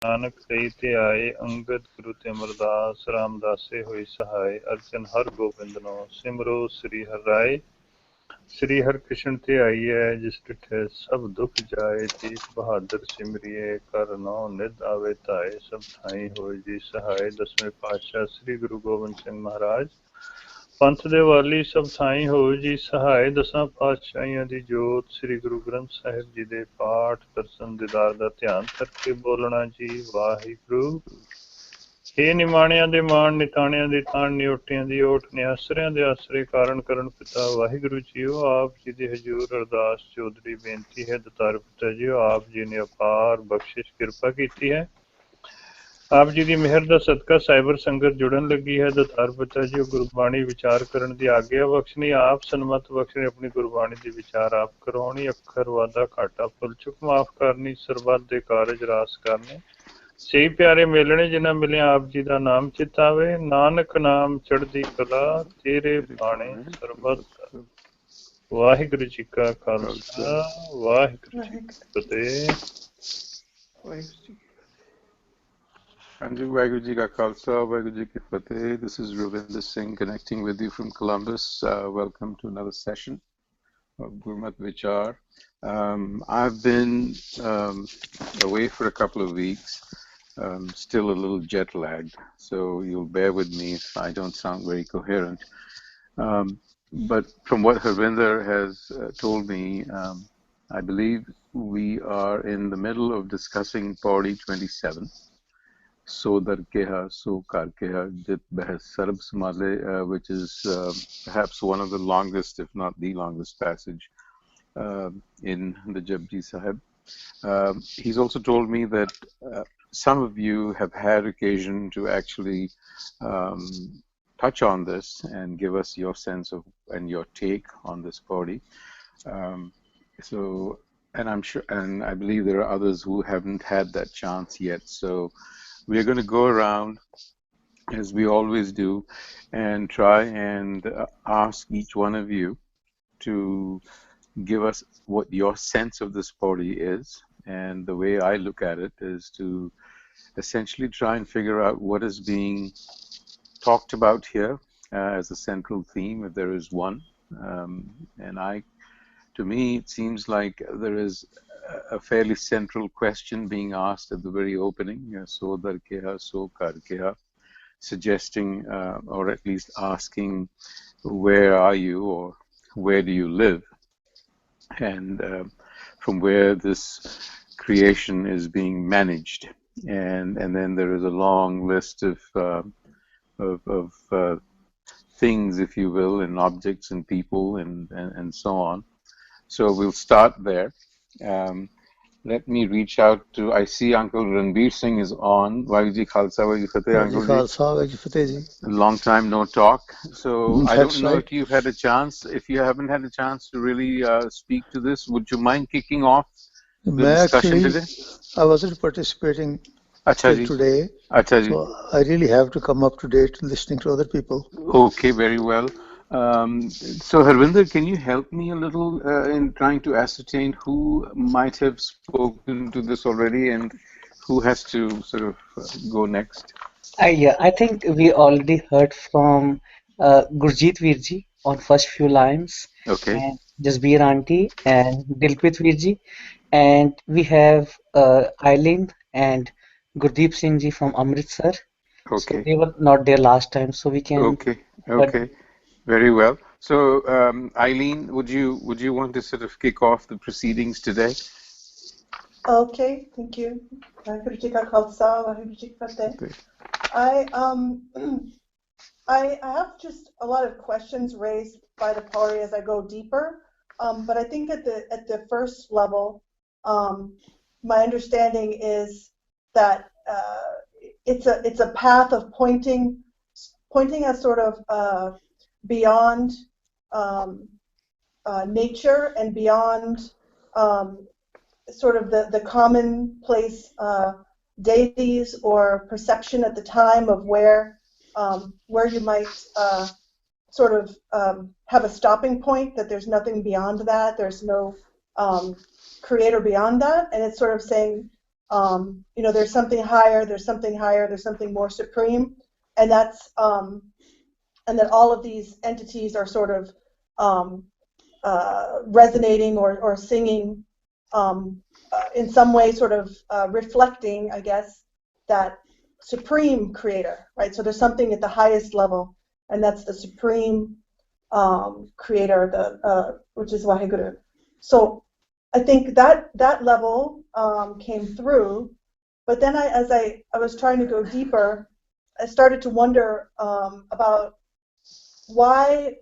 ਨਾਨਕ ਲਈ ਧਿਆਏ ਅੰਗਦ ਗੁਰੂ ਤੇ ਅਮਰਦਾਸ ਰਾਮਦਾਸੇ ਹੋਈ ਸਹਾਇ ਅਰਚਨ ਹਰ ਗੋਬਿੰਦ ਨੂੰ ਸਿਮਰੋ ਸ੍ਰੀ ਹਰਿ ਰਾਏ ਸ੍ਰੀ ਹਰਿ ਕ੍ਰਿਸ਼ਨ ਧਿਆਈਐ ਜਿਸ ਡਿਠੇ ਸਭ ਦੁਖ ਜਾਏ ਤੀਕ ਬਹਾਦਰ ਸਿਮਰਿਏ ਕਰ ਨੌ ਨਿਧ ਆਵੇ ਧਾਏ ਸਭ ਥਾਈ ਹੋਏ ਜੀ ਸਹਾਇ ਦਸਵੇਂ ਪਾਤਸ਼ਾਹ ਸ੍ਰੀ ਗੁਰੂ ਗੋਬਿੰਦ ਸਿੰਘ ਮਹਾਰਾਜ ਪੰਥ ਦੇ ਵਾਲੀ ਸਭ ਥਾਈ ਹੋਏ ਜੀ ਸਹਾਇ ਦਸਾਂ ਪਾਤਸ਼ਾਹੀਆਂ ਦੀ ਜੋਤ ਸ੍ਰੀ ਗੁਰੂ ਗ੍ਰੰਥ ਸਾਹਿਬ ਜੀ ਦੇ ਪਾਠ ਦਰਸ਼ਨ ਦੀਦਾਰ ਦਾ ਧਿਆਨ ਕਰਕੇ ਬੋਲਣਾ ਜੀ ਵਾਹਿਗੁਰੂ। ਹੇ ਨਿਮਾਣਿਆਂ ਦੇ ਮਾਣ ਨਿਤਾਣਿਆਂ ਦੀ ਤਾਣ ਨਿਓਟਿਆਂ ਦੀ ਓਟ ਨਿਆਸਰਿਆਂ ਦੇ ਆਸਰੇ ਕਾਰਨ ਕਰਨ ਪਿਤਾ ਵਾਹਿਗੁਰੂ ਜੀਓ ਆਪ ਜੀ ਦੇ ਹਜ਼ੂਰ ਅਰਦਾਸ ਚੌਧਰੀ ਬੇਨਤੀ ਹੈ ਦਤਾਰ ਪਿਤਾ ਜੀਓ ਆਪ ਜੀ ਨੇ ਅਪਾਰ ਬਖਸ਼ਿਸ਼ ਕਿਰਪਾ ਕੀਤੀ ਹੈ ਆਪ ਜੀ ਦੀ ਮਿਹਰ ਦਾ ਸਦਕਾ ਸਾਈਬਰ ਸੰਗਤ ਜੁੜਨ ਲੱਗੀ ਹੈ ਦਤਾਰ ਪਿਤਾ ਜੀ ਗੁਰਬਾਣੀ ਵਿਚਾਰ ਕਰਨ ਦੀ ਆਗਿਆ ਬਖਸ਼ਣੀ ਆਪ ਸਨਮਤ ਬਖਸ਼ਣੀ ਆਪਣੀ ਗੁਰਬਾਣੀ ਦੀ ਵਿਚਾਰ ਆਪ ਕਰਾਉਣੀ ਅੱਖਰ ਵਾਧਾ ਘਾਟਾ ਭੁੱਲ ਚੁੱਕ ਮਾਫ ਕਰਨੀ ਸਰਬੱਤ ਦੇ ਕਾਰਜ ਰਾਸ ਕਰਨੇ ਸਹੀ ਪਿਆਰੇ ਮਿਲਣੇ ਜਿਨ੍ਹਾਂ ਮਿਲਿਆ ਆਪ ਜੀ ਦਾ ਨਾਮ ਚਿਤਾਵੇ ਨਾਨਕ ਨਾਮ ਚੜ੍ਹਦੀ ਕਲਾ ਤੇਰੇ ਬਾਣੇ ਸਰਬੱਤ ਵਾਹਿਗੁਰੂ ਜੀ ਕਾ ਖਾਲਸਾ ਵਾਹਿਗੁਰੂ ਜੀ ਕੀ ਫਤਿਹ। Anju Vaheguru Ji Ka Khalsa, Vaheguru Ji Ki Fateh. This is Ravinder Singh connecting with you from Columbus. Welcome to another session of Gurmat Vichar. I've been away for a couple of weeks, still a little jet lagged, so you'll bear with me if I don't sound very coherent. But from what Ravinder has told me, I believe we are in the middle of discussing Pauri 27. So dar keha, so kar keha, jit behas sarab samale, which is perhaps one of the longest, if not the longest passage in the Japji Sahib. He's also told me that some of you have had occasion to actually touch on this and give us your sense of and your take on this Pauri. And I'm sure, and I believe there are others who haven't had that chance yet. So we're going to go around, as we always do, and try and ask each one of you to give us what your sense of this Pauri is. And the way I look at it is to essentially try and figure out what is being talked about here as a central theme, if there is one. To me, it seems like there is a fairly central question being asked at the very opening, so dar keha, so kar keha, suggesting or at least asking, where are you or where do you live, and from where this creation is being managed, and then there is a long list of things, if you will, and objects and people and so on. So we'll start there. Let me reach out to, I see Uncle Ranbir Singh is on. Vaheguru Ji Khalsa, Vaheguru Ji Fateh, Uncle Ji. Khalsa, Vaheguru Fateh Ji. A long time no talk. So I don't know right. if you've had a chance. If you haven't had a chance to really speak to this, would you mind kicking off the discussion today? I wasn't participating today. Achha ji. So I really have to come up to date listening to other people. Okay, very well. So Harvinder, can you help me a little in trying to ascertain who might have spoken to this already and who has to sort of go next? Yeah, I think we already heard from Gurjeet Virji on first few lines. Okay. And Jasbir Auntie and Dilpit Virji. And we have Eileen and Gurdeep Singh Ji from Amritsar. Okay. So they were not there last time, so we can... Okay. Very well. So, Eileen, would you want to sort of kick off the proceedings today? Okay, thank you. Vaheguru Ji Ka Khalsa, Vaheguru Ji Ki Fateh. I have just a lot of questions raised by the Pauri as I go deeper, but I think at the first level, my understanding is that it's a path of pointing at sort of beyond nature and beyond sort of the commonplace deities or perception at the time of where you might sort of have a stopping point, that there's nothing beyond that, there's no creator beyond that, and it's sort of saying there's something higher, there's something higher, there's something more supreme, and that's and that all of these entities are sort of resonating or singing in some way, sort of reflecting, I guess, that supreme creator, right? So there's something at the highest level, and that's the supreme creator, which is Waheguru. So I think that level came through, but then as I was trying to go deeper, I started to wonder about why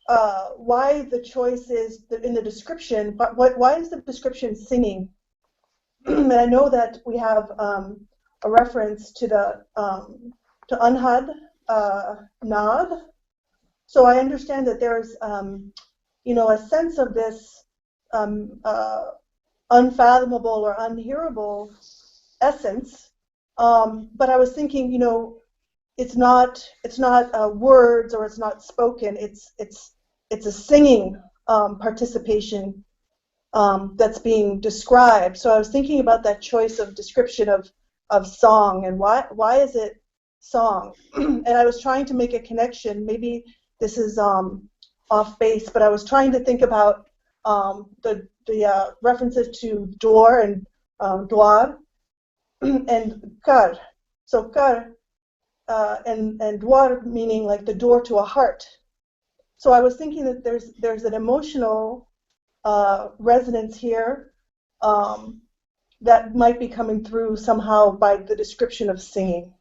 the choice is in the description, but why is the description singing? And I know that we have a reference to the to Anhad Nad. So I understand that there's a sense of this unfathomable or unhearable essence. But I was thinking, it's not words, or it's not spoken. It's a singing participation that's being described. So I was thinking about that choice of description of song, and why is it song? And I was trying to make a connection. Maybe this is off base, but I was trying to think about the references to door and dwar and kar. So kar and dwar meaning like the door to a heart. So I was thinking that there's an emotional resonance here that might be coming through somehow by the description of singing.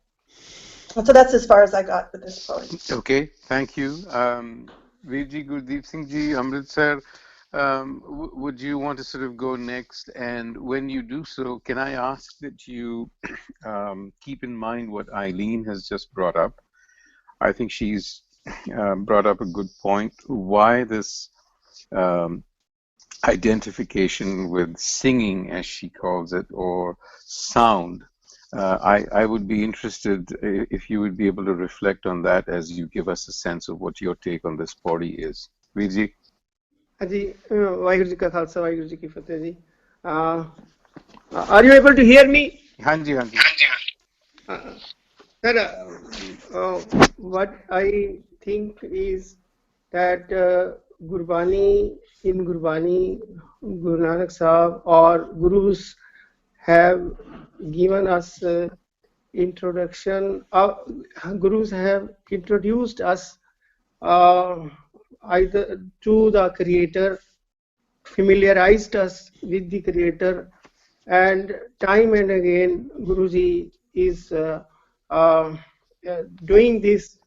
And so that's as far as I got with this poem. Okay, thank you. Veerji, Gurdeep Singh Ji, Amritsar, would you want to sort of go next? And when you do so, can I ask that you keep in mind what Eileen has just brought up? I think she's brought up a good point. Why this identification with singing, as she calls it, or sound? I would be interested if you would be able to reflect on that as you give us a sense of what your take on this Pauri is. Veerji? Ji, Vaheguru Ji Ka Khalsa, Vaheguru Ji Ki Fateh Ji. Are you able to hear me? Hanji, Hanji. Sir, what I think is that Gurbani, Guru Nanak Sahib or Gurus have given us introduction. Gurus have introduced us either to the Creator, familiarized us with the Creator, and time and again Guruji is doing this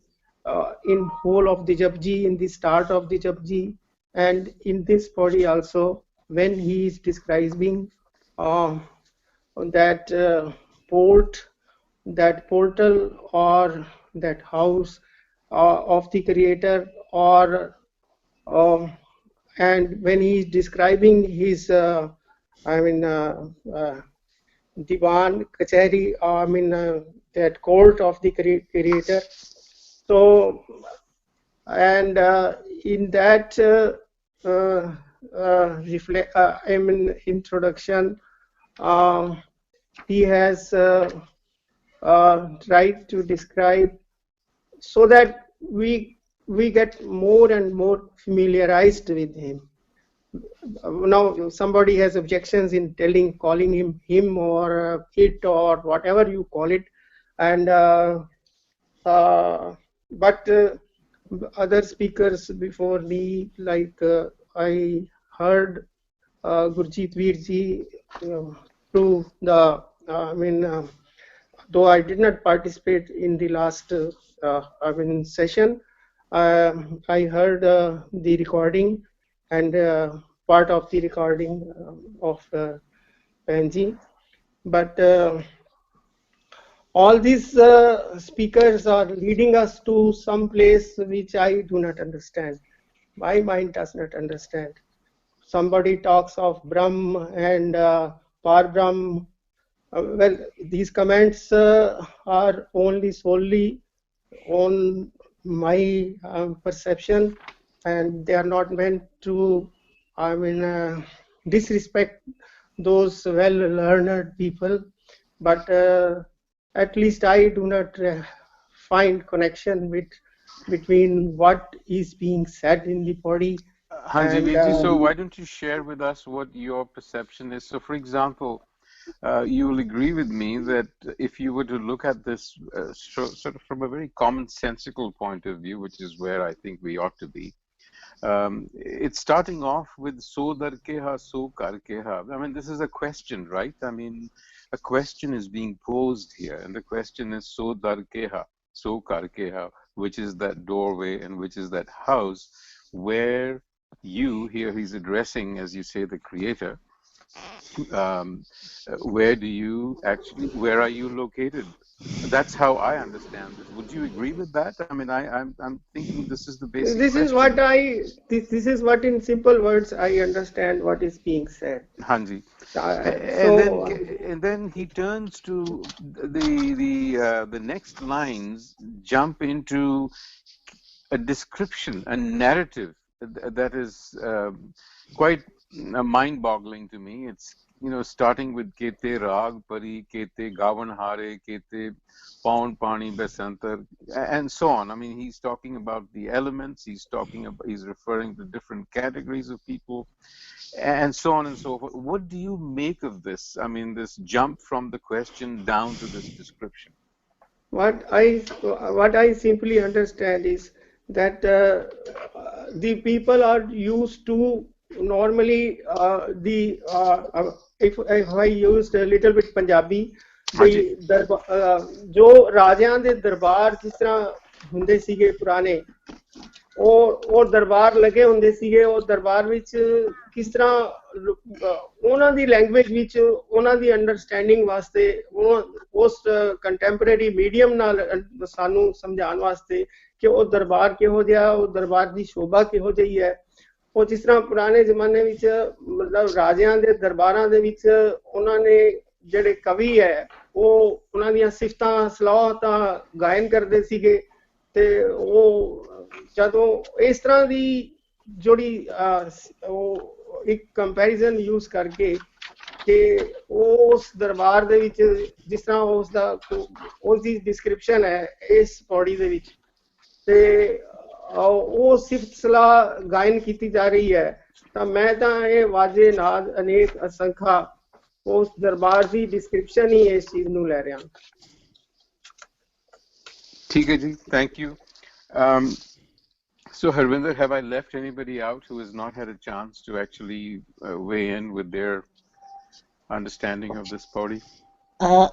in whole of the Japji, in the start of the Japji, and in this body also, when he is describing that portal or that house of the Creator, or and when he is describing his Diwan Kachari, that court of the Creator. So, and in that introduction, he has tried to describe so that we get more and more familiarized with him. Now somebody has objections in calling him or it or whatever you call it, and but other speakers before me, like I heard Gurjeet Veerji through the though I did not participate in the last session, I heard the recording and part of the recording of Panji, but all these speakers are leading us to some place which I do not understand. My mind does not understand. Somebody talks of Brahm and Par Brahm. Well, these comments are only solely on my perception, and they are not meant to disrespect those well-learned people, but at least I do not find connection between what is being said in the body. Hanji And Veerji, so why don't you share with us what your perception is? So, for example, you will agree with me that if you were to look at this sort of from a very commonsensical point of view, which is where I think we ought to be, it's starting off with so darkeha, so karkeha. I mean, this is a question, right? I mean, a question is being posed here, and the question is so darkeha, so karkeha, which is that doorway and which is that house where you, here he's addressing, as you say, the creator. Where do you actually, where are you located? That's how I understand this. Would you agree with that? I mean, I'm thinking this is the basic this is question. this is what in simple words I understand what is being said. Hanji. And then he turns to the next lines, jump into a description, a narrative that is quite mind-boggling to me. It's, you know, starting with Kete Rag Pari, Kete Gavan Hare, Kete Paun Pani Besantar, and so on. I mean, he's talking about the elements, he's referring to different categories of people, and so on and so forth. What do you make of this? I mean, this jump from the question down to this description. What I simply understand is that the people are used to normally if I used a little bit Punjabi, जो राजियां दे दरबार जिस तरह ਹੁੰਦੇ ਸੀਗੇ ਪੁਰਾਣੇ ਉਹ ਦਰਬਾਰ ਲੱਗੇ ਹੁੰਦੇ ਸੀਗੇ ਉਹ ਦਰਬਾਰ ਵਿੱਚ ਕਿਸ ਤਰ੍ਹਾਂ ਉਹਨਾਂ ਦੀ ਲੈਂਗੁਏਜ ਵਿੱਚ ਉਹਨਾਂ ਦੀ ਅੰਡਰਸਟੈਂਡਿੰਗ ਵਾਸਤੇ ਉਸ ਕੰਟੈਂਪਰੇਰੀ ਮੀਡੀਅਮ ਨਾਲ ਸਾਨੂੰ ਸਮਝਾਉਣ ਵਾਸਤੇ ਕਿ ਉਹ ਦਰਬਾਰ ਕਿਹੋ ਜਿਹਾ ਉਹ ਦਰਬਾਰ ਦੀ ਸ਼ੋਭਾ ਕਿਹੋ ਜਿਹੀ ਹੈ ਉਹ ਜਿਸ ਤਰ੍ਹਾਂ ਪੁਰਾਣੇ ਜ਼ਮਾਨੇ ਵਿੱਚ ਮਤਲਬ ਰਾਜਿਆਂ ਦੇ ਦਰਬਾਰਾਂ ਦੇ ਵਿੱਚ ਉਹਨਾਂ ਨੇ ਜਿਹੜੇ ਕਵੀ ਹੈ ਉਹ ਉਹਨਾਂ ਦੀਆਂ ਸਿਫਤਾਂ ਸਲਾਹਤਾਂ ਗਾਇਨ ਕਰਦੇ ਸੀਗੇ ਤੇ ਉਹ ਜਦੋਂ ਇਸ ਤਰ੍ਹਾਂ ਦੀ ਜਿਹੜੀ ਉਹ ਇੱਕ ਕੰਪੈਰੀਜ਼ਨ ਯੂਜ਼ ਕਰਕੇ ਕਿ ਉਸ ਦਰਬਾਰ ਦੇ ਵਿੱਚ ਜਿਸ ਤਰ੍ਹਾਂ ਉਸ ਦੀ ਡਿਸਕ੍ਰਿਪਸ਼ਨ ਹੈ ਇਸ ਬੋਡੀ ਦੇ ਵਿੱਚ ਤੇ ਉਹ ਸਿਫਤ ਸਲਾਹ ਗਾਇਨ ਕੀਤੀ ਜਾ ਰਹੀ ਹੈ ਤਾਂ ਮੈਂ ਤਾਂ ਇਹ ਵਾਜੇ ਨਾਦ ਅਨੇਕ ਅਸੰਖਾ ਉਸ ਦਰਬਾਰ ਦੀ ਡਿਸਕ੍ਰਿਪਸ਼ਨ ਹੀ ਇਸ ਚੀਜ਼ ਨੂੰ ਲੈ ਰਿਹਾ ਠੀਕ ਹੈ ਜੀ, thank you. So Harvinder, have I left anybody out who has not had a chance to actually weigh in with their understanding of this body?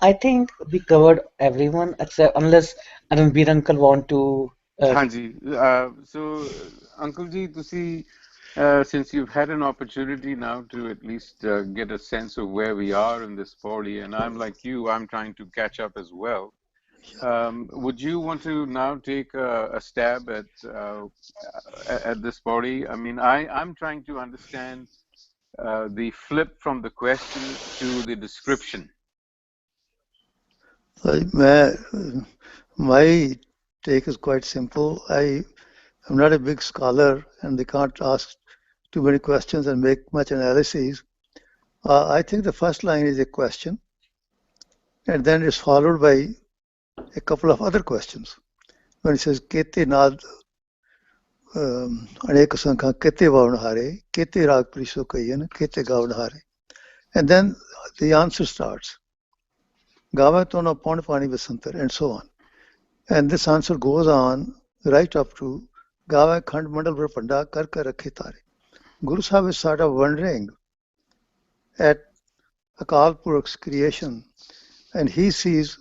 I think we covered everyone except unless Ranbir uncle want to. Hanji, so Uncle Ji, since you've had an opportunity now to at least get a sense of where we are in this body, and I'm like you, I'm trying to catch up as well. Would you want to now take a stab at this body? I mean, I'm trying to understand the flip from the question to the description. My take is quite simple. I'm not a big scholar, and they can't ask too many questions and make much analysis. I think the first line is a question, and then it's followed by a couple of other questions. When it says Kete Nad Anek Sankha Kete Vavanhare, Kete Rag Priso Kayan, Kete Gavanhare. And then the answer starts. Gavatona Pond Pani Vasantar, and so on. And this answer goes on right up to Gava Khand Mandal Vrapanda Karka Rakhe Tare. Guru Sahib is sort of wondering at Akal Purukh's creation, and he sees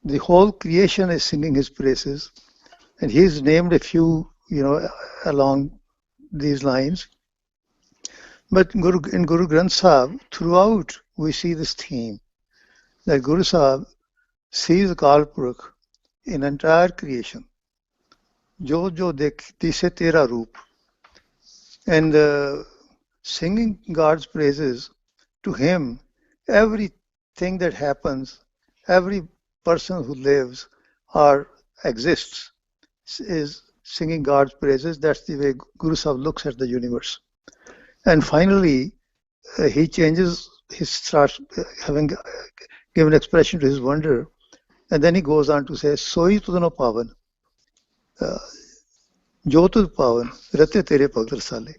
the whole creation is singing his praises, and he's named a few, along these lines. But in Guru Granth Sahib, throughout we see this theme that Guru Sahib sees Akal Purukh in entire creation. Jo jo dise tera roop. And singing God's praises to him, everything that happens, every person who lives or exists is singing God's praises. That's the way Guru Sahib looks at the universe. And finally, he changes, he starts having given expression to his wonder, and then he goes on to say, Soi tudano pavan, jo tud pavan, rate tere bhakt rasale.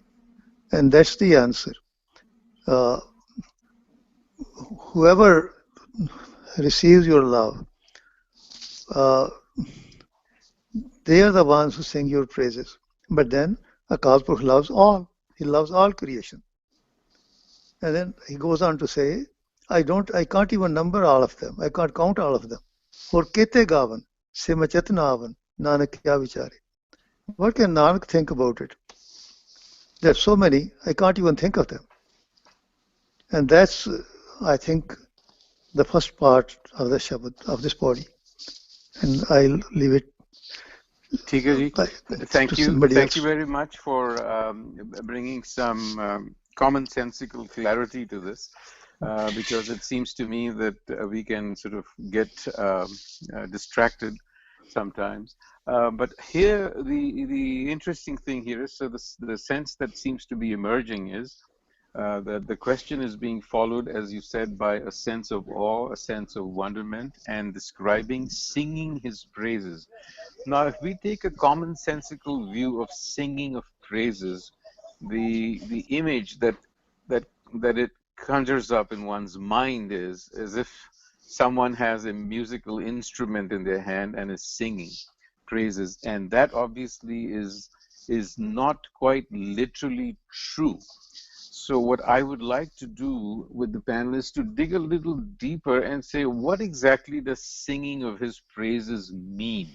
And that's the answer. Whoever receives your love, they are the ones who sing your praises. But then Akal Purkh loves all. He loves all creation. And then he goes on to say, I can't even number all of them. I can't count all of them. For kete gavan, se machetna avan, Nanak kya vichare. What can Nanak think about it? There are so many, I can't even think of them. And that's, I think, the first part of the Shabad, of this body. And I'll leave it. Thank you. Thank you very much for bringing some commonsensical clarity to this, because it seems to me that we can sort of get distracted sometimes. But here, the interesting thing here is, so the sense that seems to be emerging is that the question is being followed, as you said, by a sense of awe, a sense of wonderment, and describing, singing his praises. Now, if we take a commonsensical view of singing of praises, the image that it conjures up in one's mind is as if someone has a musical instrument in their hand and is singing praises, and that obviously is not quite literally true. So what I would like to do with the panelists to dig a little deeper and say, what exactly does singing of his praises mean?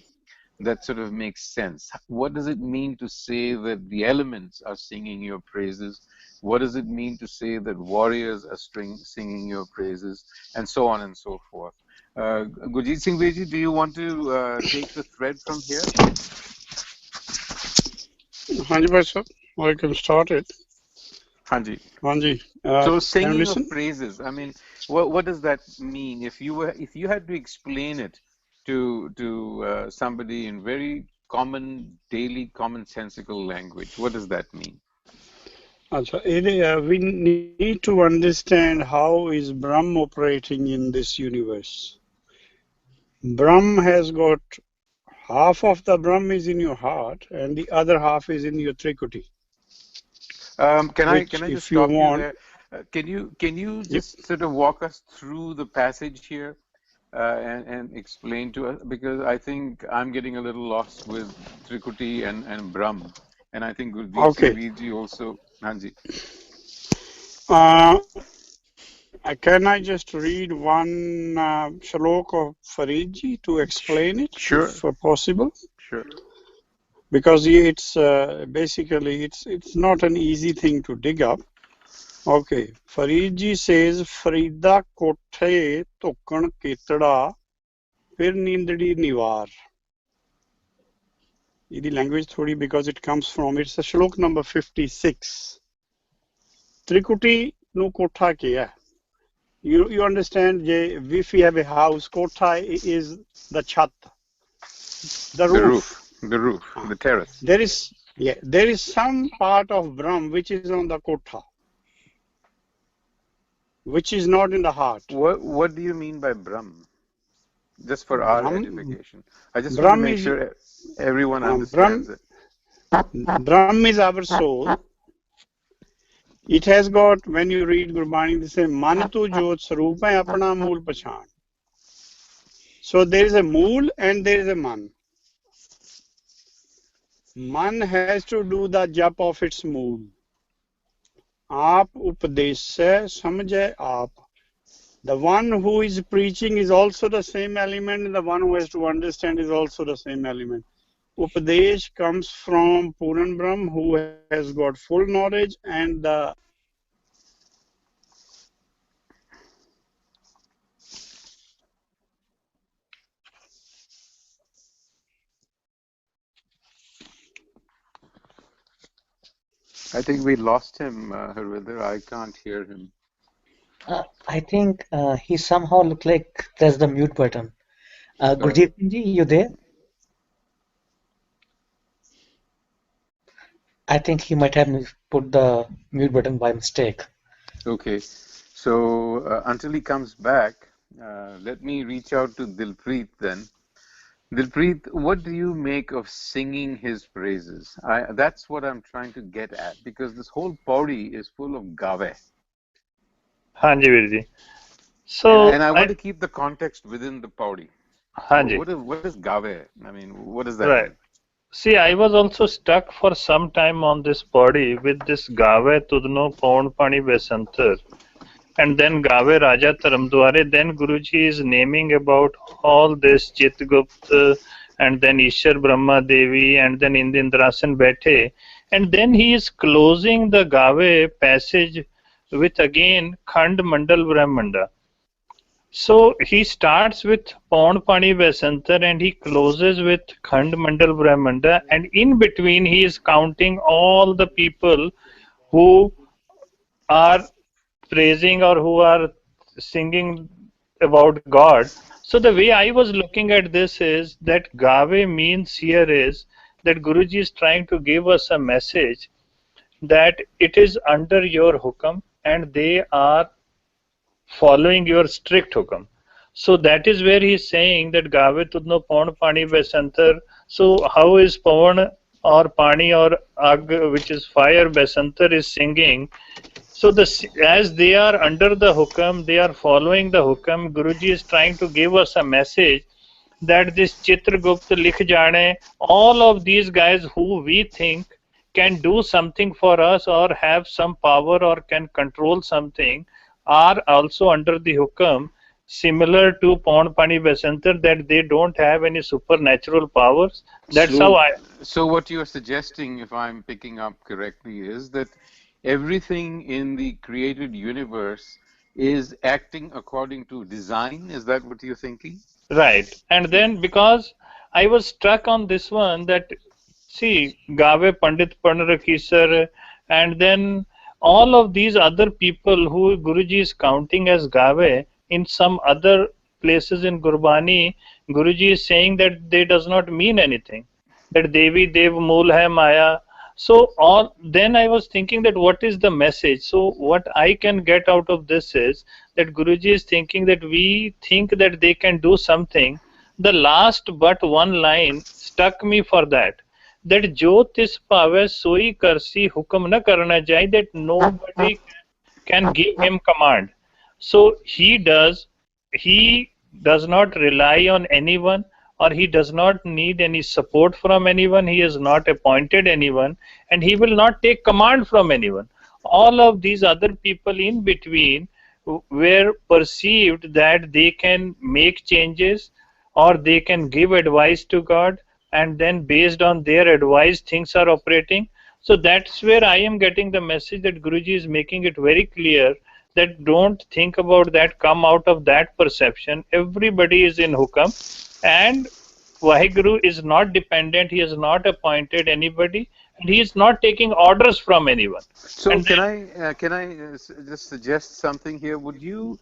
That sort of makes sense. What does it mean to say that the elements are singing your praises? What does it mean to say that warriors are singing your praises? And so on and so forth. Gurjit Singh Veji, do you want to take the thread from here? Hanji Bhai sir, I can start it. Hanji. Hanji. So singing of praises, I mean, what does that mean? If you had to explain it to somebody in very common, daily, commonsensical language, what does that mean? We need to understand how is Brahm operating in this universe. Brahm has got half of the Brahm is in your heart and the other half is in your Trikuti. Can I just stop you there? Can you just sort of walk us through the passage here and explain to us, because I think I'm getting a little lost with Trikuti and Brahm, and I think Gurdeep Singh Ji also. Hanji. Can I just read one shlok of Faridji to explain it, if possible? Sure. Because it's basically it's not an easy thing to dig up. Okay, Faridji says, Farida kothe tokkan ketda fir nindadi nivar. The language thodi, because it comes from, it's a shlok number 56. Trikuti no kotha kya. You understand, if we have a house, kotha is the chat, the roof. The terrace. There is some part of Brahm which is on the kotha, which is not in the heart. What do you mean by Brahm? Just for our edification. I just want to make sure everyone understands it. Brahm is our soul. It has got, when you read Gurbani, they say, Man tu jot sarup hai apna mool pachan. So there is a mool and there is a man. Man has to do the jap of its mool. Aap upadesh se samjhe aap. The one who is preaching is also the same element, and the one who has to understand is also the same element. Upadesh comes from Puran Brahm, who has got full knowledge, and the I think we lost him, Harvinder. I can't hear him. I think he somehow looked like there's the mute button. Gurjeet Singh ji, you there? I think he might have put the mute button by mistake. Okay. So until he comes back, let me reach out to Dilpreet then. Dilpreet, what do you make of singing his praises? That's what I'm trying to get at, because this whole Pauri is full of gawe. ਹਾਂਜੀ ਵੀਰ ਜੀ And I want to keep the context within the Pauri. ਹਾਂਜੀ What is gawe? I mean, what does that right mean? see I was also stuck for some time on this body with this gave tudno paun pani besantar and then gave raja taramdware. Then Guruji is naming about all this Chitgupta and then Ishwar Brahma Devi and then Indindrasan Bethe, and then he is closing the gave passage with again Khand Mandal Brahmanda. So he starts with Paun Pani Vasantar and he closes with Khand Mandal Brahmanda, and in between he is counting all the people who are praising or who are singing about God. So the way I was looking at this is that Gave means here is that Guruji is trying to give us a message that it is under your hukam and they are following your strict hukam. So that is where he is saying that Gave tudno paun pani besantar. So how is paun or pani or ag, which is fire, besantar is singing? So as they are under the hukam, they are following the hukam. Guruji is trying to give us a message that this Chitragupta, Likh Jane, all of these guys who we think can do something for us or have some power or can control something are also under the hukam, similar to Paun Pani Basantar, that they don't have any supernatural powers. That's how I... So what you're suggesting, if I'm picking up correctly, is that everything in the created universe is acting according to design. Is that what you're thinking? Right. And then because I was struck on this one that, see, Gave Pandit Panrakhi sir, and then all of these other people who Guruji is counting as Gave, in some other places in Gurbani, Guruji is saying that they does not mean anything. That Devi Dev Mool Hai Maya. So then I was thinking that what is the message? So what I can get out of this is that Guruji is thinking that we think that they can do something. The last but one line stuck me for that. That jo tis pave soi karsi hukam na karna jai, that nobody can give him command. So he does not rely on anyone, or he does not need any support from anyone. He has not appointed anyone, and he will not take command from anyone. All of these other people in between were perceived that they can make changes or they can give advice to God, and then based on their advice things are operating. So that's where I am getting the message that Guruji is making it very clear that don't think about that, come out of that perception. Everybody is in hukam, and Vaheguru is not dependent, he has not appointed anybody, and he is not taking orders from anyone. So and can I just suggest something here? Would you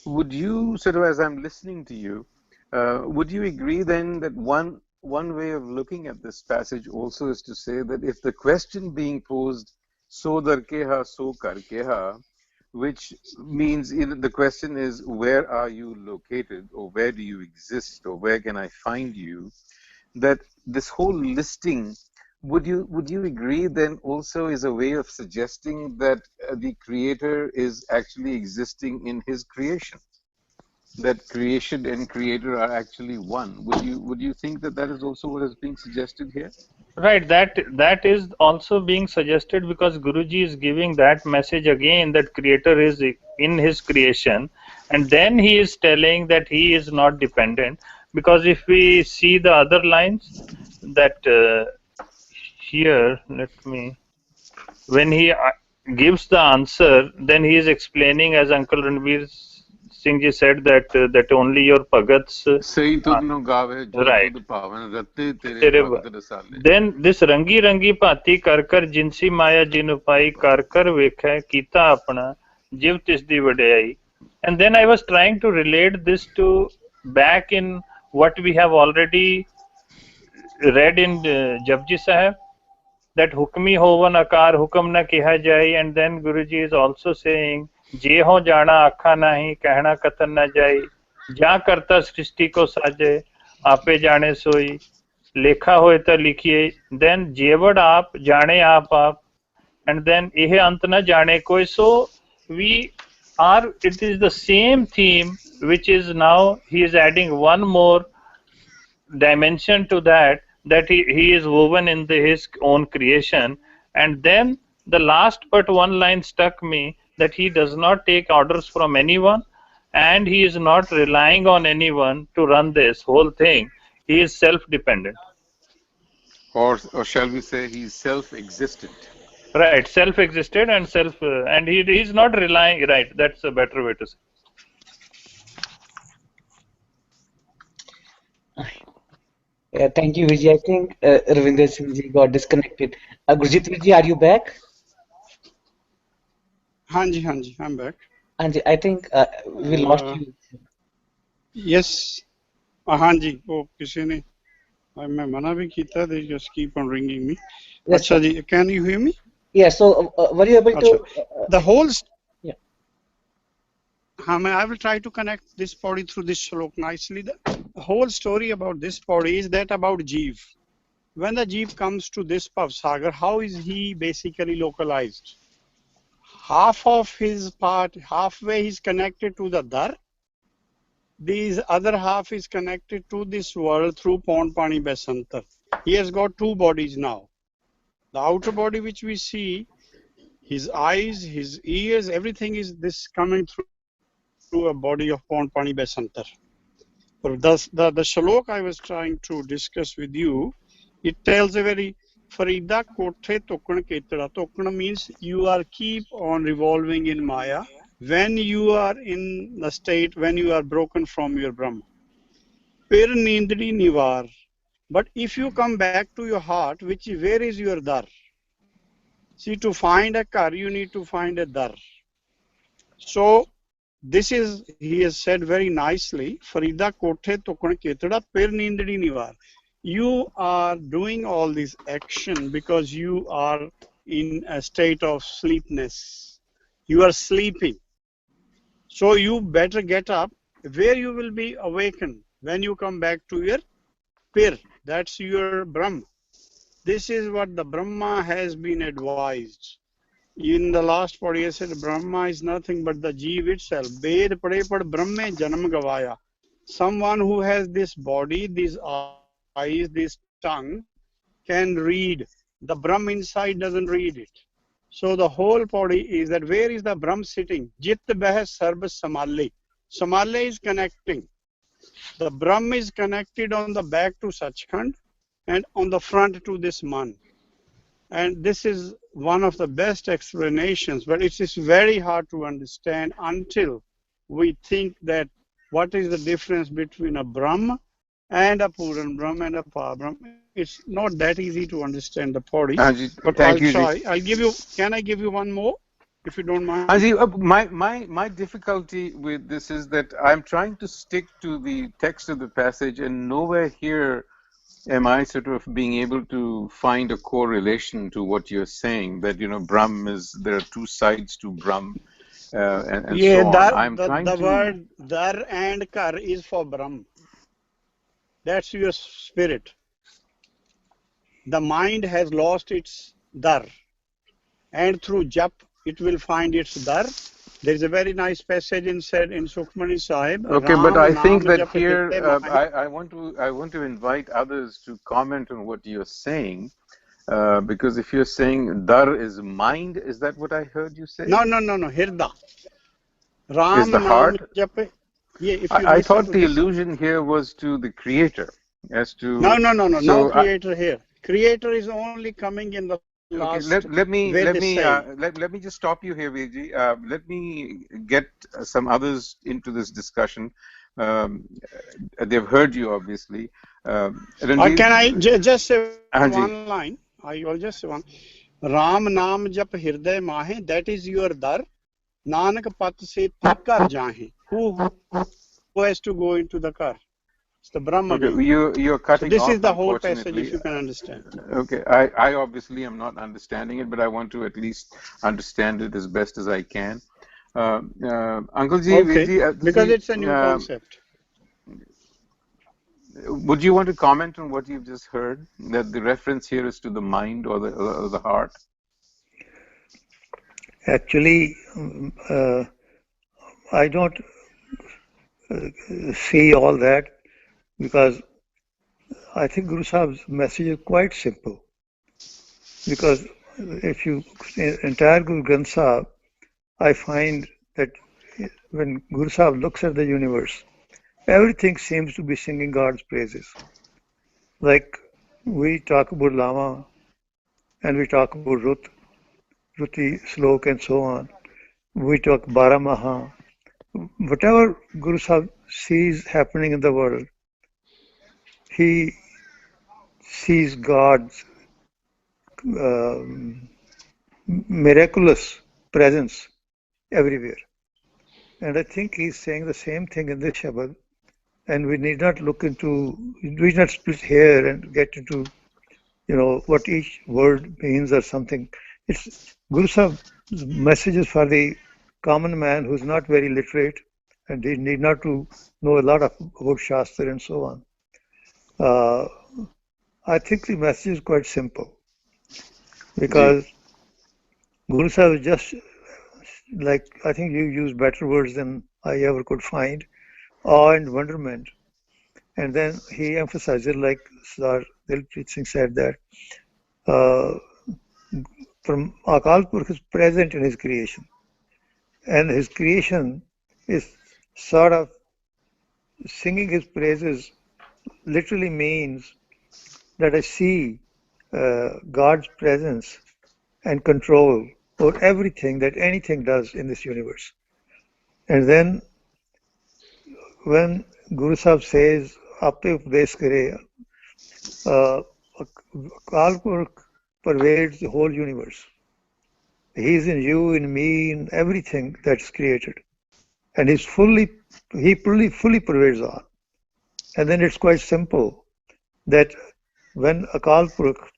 sort of, as I'm listening to you, would you agree then that one way of looking at this passage also is to say that if the question being posed, so dar keha, so kar keha, which means the question is, where are you located, or where do you exist, or where can I find you? That this whole listing, would you agree then also is a way of suggesting that the creator is actually existing in his creation? That creation and creator are actually one. Would you think that is also what is being suggested here? Right, that is also being suggested because Guruji is giving that message again, that creator is in his creation, and then he is telling that he is not dependent. Because if we see the other lines, that here, when he gives the answer, then he is explaining, as Uncle Ranveer Singh ji said, that only your Bhagats. Right. Then this Rangi Rangi Bhati Kar Kar Jinsi Maya Jinu Pai Kar Kar Vekha Kita Apna Jiv Tisdi Vadayai. And then I was trying to relate this to back in what we have already read in Japji Sahib, that hukmi hovan akar hukam na kiha jai, and then Guruji is also saying जे हो जाना आखा नहीं, कहना कथन न जाई, जा करता सृष्टि को साजे, आपे जाने सोई, लेखा होए तो लिखिए, then जेवड़ आप, जाने आप, and then यह अंत न जाने कोई. So we are, it is the same theme, which is now he is adding one more dimension to that, that he is woven in his own creation. And then the last but one line stuck me, that he does not take orders from anyone, and he is not relying on anyone to run this whole thing. He is self-dependent. Or shall we say he's self-existent? Right, self-existed and and he's not relying. Right, that's a better way to say. Yeah, thank you, Vijay. I think Ravinder Singh ji got disconnected. Gurjit ji, are you back? Hanji, I'm back. Anji, I think we lost you. Yes. Hanji, oh, किसी ने मैं मना भी किया, they just keep on ringing me. Yes, अच्छा जी, can you hear me? Yeah, so were you able to? The whole. Yeah. I will try to connect this Pauri through this shlok nicely. The whole story about this Pauri is that about Jeev. When the Jeev comes to this Pavsagar, how is he basically localized? Half of his part, halfway he's connected to the Dar. This other half is connected to this world through Pond Pani Basantar. He has got two bodies now. The outer body which we see, his eyes, his ears, everything is this coming through a body of Pond Pani Basantar. But the shalok I was trying to discuss with you, it tells a very Farida Kothe Tokana Ketara. Tokana means you are keep on revolving in Maya when you are in the state, when you are broken from your Brahma. Pir Nindri Nivar. But if you come back to your heart, where is your Dar? See, to find a kar, you need to find a Dar. So, this is, he has said very nicely, Farida Kothe Tokana Ketara Pir Nindri Nivar. You are doing all this action because you are in a state of sleepness. You are sleeping. So you better get up where you will be awakened when you come back to your Pir. That's your Brahma. This is what the Brahma has been advised. In the last part, he said Brahma is nothing but the Jeev itself. Ved pade pad Brahma janam gavaya. Someone who has this body, these eyes, this tongue, can read. The Brahm inside doesn't read it. So the whole body is that where is the Brahm sitting? Jit beh sarb samale. Samale is connecting. The Brahm is connected on the back to Sachkhand and on the front to this Man. And this is one of the best explanations, but it is very hard to understand until we think that what is the difference between a Brahma and a Puran Brahma and a Par-Brahma. It's not that easy to understand the Pauri, but I'll try. Can I give you one more, if you don't mind? My difficulty with this is that I'm trying to stick to the text of the passage, and nowhere here am I sort of being able to find a correlation to what you're saying, that, you know, Brahm is, there are two sides to Brahm, and so on. The word Dar and Kar is for Brahm. That's your spirit. The mind has lost its Dar, and through Jap, it will find its Dar. There is a very nice passage in Sukhmani Sahib. Okay, but I think that here I want to invite others to comment on what you're saying, because if you're saying Dar is mind, is that what I heard you say? No. Hirda. Ram is the heart. I thought the allusion here was to the Creator, as to no Creator here. Creator is only coming in the last. Okay, let me just stop you here, Vijay. Let me get some others into this discussion. They've heard you, obviously. Can I just say one line? I will just say one. Ram Naam Jap Hirday Mahe. That is your Dar. Nanak Pat Se Kar Jahe. Who has to go into the car? It's the Brahma. Okay, you're cutting off. So this is the whole passage, if you can understand. Okay, I obviously am not understanding it, but I want to at least understand it as best as I can. Uncle Ji, Okay, because it's a new concept. Would you want to comment on what you've just heard? That the reference here is to the mind or the heart? Actually, I don't see all that, because I think Guru Sahib's message is quite simple. Because if you, entire Guru Granth Sahib, I find that when Guru Sahib looks at the universe, everything seems to be singing God's praises. Like we talk about Lama and we talk about Ruti, Slok, and so on. We talk Baramaha. Whatever Guru Sahib sees happening in the world, he sees God's miraculous presence everywhere. And I think he's saying the same thing in this Shabad. And we need not split here and get into, what each word means or something. It's Guru Sahib's messages for the common man who's not very literate and he need not to know a lot about Shastra and so on. I think the message is quite simple, because Guru Sahib is just like, I think you use better words than I ever could find, awe and wonderment. And then he emphasizes, like Sardar Dilpreet Singh said, that from Akal Purkh is present in his creation. And his creation is sort of singing his praises literally means that I see God's presence and control over everything that anything does in this universe. And then when Guru Sahib says, Ape Upadesh Kare, Akal Purkh pervades the whole universe. He's in you, in me, in everything that's created. And he fully pervades all. And then it's quite simple that when Akal Purkh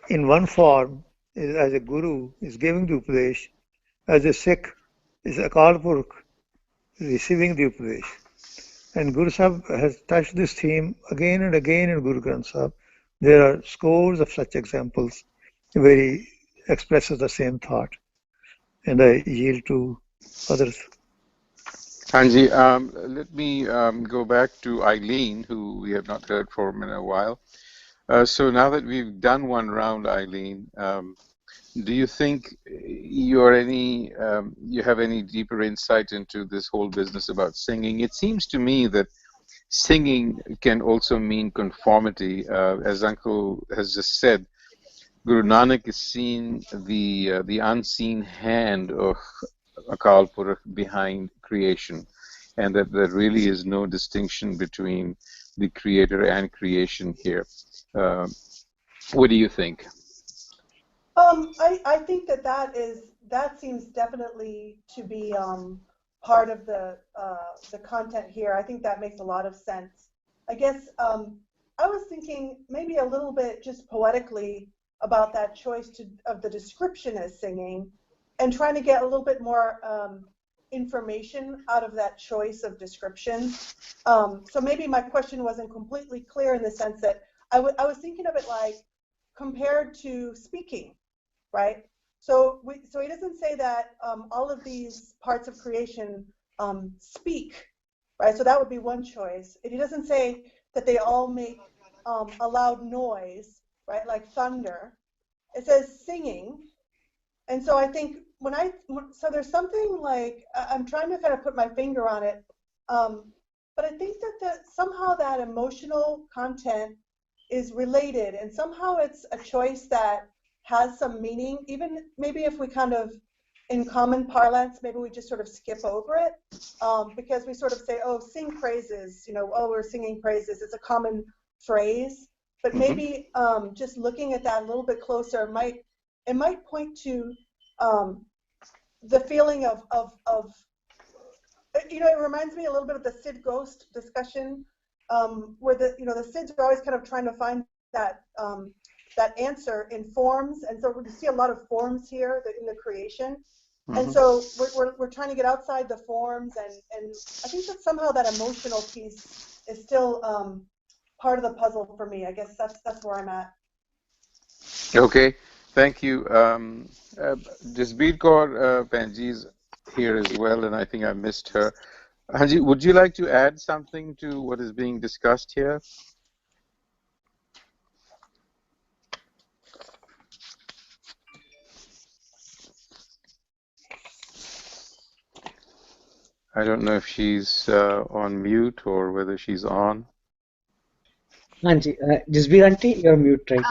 in one form as a guru is giving the Upadesh, as a Sikh is Akal Purkh receiving the Upadesh. And Guru Sahib has touched this theme again and again in Guru Granth Sahib. There are scores of such examples where he expresses the same thought. And I yield to others. Hanji, let me go back to Eileen, who we have not heard from in a while. So now that we've done one round, Eileen, do you think you have any deeper insight into this whole business about singing? It seems to me that singing can also mean conformity. As Uncle has just said, Guru Nanak is seeing the unseen hand of Akal Purkh behind creation, and that there really is no distinction between the creator and creation here. What do you think? I think that seems definitely to be part of the content here. I think that makes a lot of sense. I guess I was thinking maybe a little bit just poetically about that choice of the description as singing, and trying to get a little bit more information out of that choice of description. So maybe my question wasn't completely clear in the sense that I was thinking of it like compared to speaking, right? So he doesn't say that all of these parts of creation speak, right? So that would be one choice. He doesn't say that they all make a loud noise, right? Like thunder. It says singing. And so I think so there's something like, I'm trying to kind of put my finger on it, but I think that somehow that emotional content is related, and somehow it's a choice that has some meaning, even maybe if we kind of, in common parlance, maybe we just sort of skip over it, because we sort of say, oh, sing praises, oh, we're singing praises. It's a common phrase, but maybe just looking at that a little bit closer it might point to the feeling of it reminds me a little bit of the Sid Ghost discussion, where the Sids are always kind of trying to find that answer in forms, and so we see a lot of forms here in the creation. And so we're trying to get outside the forms, and I think that somehow that emotional piece is still part of the puzzle for me. I guess that's where I'm at. Okay, thank you. Jasbir Kaur Panji's here as well, and I think I missed her. Hanji, would you like to add something to what is being discussed here? I don't know if she's on mute or whether she's on. Hanji, Jasbir aunty, you're mute, right?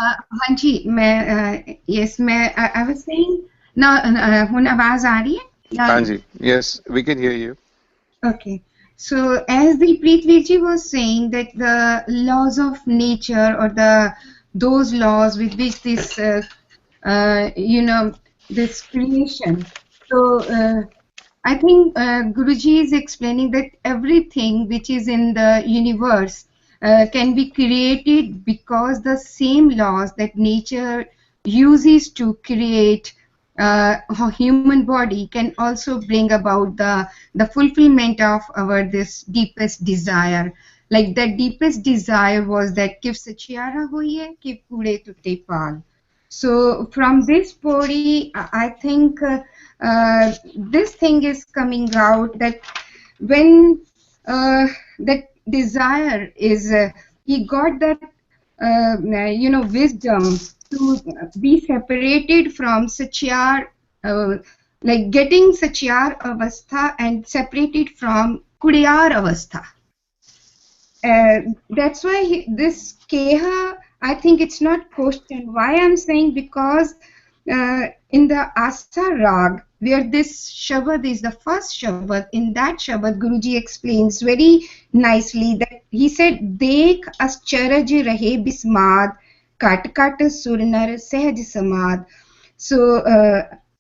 Hanji, yes, I was saying now, hun आवाज आ रही है? Hanji, yes, we can hear you. Okay. So as the Preetvirji was saying that the laws of nature or those laws with which this this creation. So I think Guruji is explaining that everything which is in the universe can be created because the same laws that nature uses to create a human body can also bring about the fulfillment of our this deepest desire. Like the deepest desire was that kif sachiara hoye kif kure tutte pal. So from this Pauri, I think this thing is coming out that when that desire is, he got that wisdom to be separated from Satyar, like getting Satyar Avastha and separated from Kudiyar Avastha. That's why this Keha, I think it's not question. Why I'm saying because in the Asa Rag, where this Shabad is the first Shabad, in that Shabad, Guruji explains very nicely that he said, Dekh ascharaj rahe bismad, kat kat surnar sehaj samad. So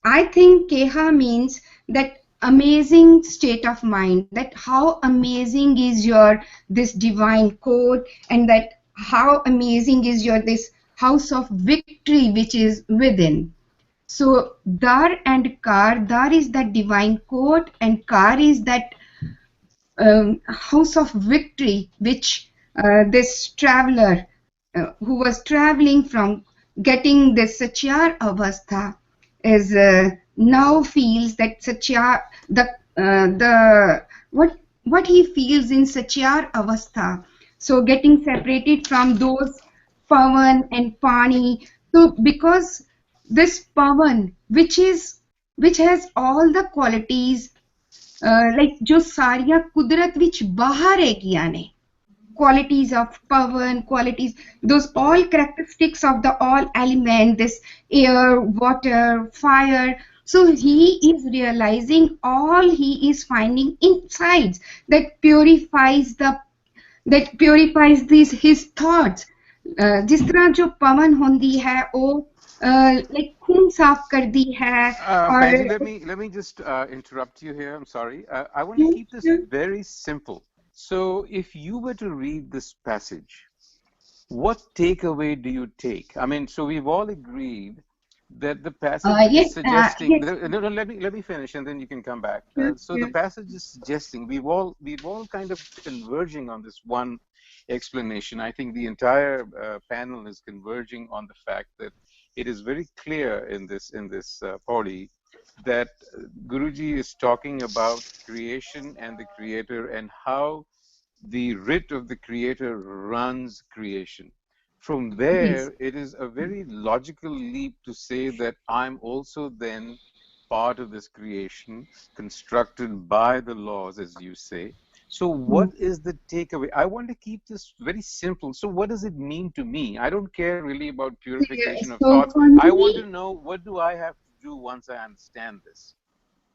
I think Keha means that amazing state of mind, that how amazing is your this divine code, and that how amazing is your this house of victory which is within. So Dar and Kar, Dar is that divine code and Kar is that house of victory which this traveler who was traveling from getting this Satyar Avastha is now feels that Satyar, the what he feels in Satyar Avastha. So getting separated from those Pavan and Pani. So because this Pavan, which has all the qualities like जो सारियां कुदरत विच बाहर हैगियां ने, qualities of pavan, qualities, those all characteristics of the all element, this air, water, fire. So he is realizing all he is finding inside that purifies these his thoughts. जिस तरह जो पवन होंदी है वो like खून साफ कर दी है. Panji, let me just interrupt you here. I'm sorry. I want to keep this very simple. So if you were to read this passage, what takeaway do you take? I mean, so we've all agreed that the passage is suggesting. Yes. No, let me finish, and then you can come back. So the passage is suggesting we've all kind of converging on this one explanation. I think the entire panel is converging on the fact that it is very clear in this Pauri that Guruji is talking about creation and the creator and how the writ of the creator runs creation. From there, yes, it is a very logical leap to say that I'm also then part of this creation constructed by the laws, as you say. So what is the takeaway? I want to keep this very simple. So what does it mean to me? I don't care really about purification of thoughts. I want to know, what do I have to do once I understand this?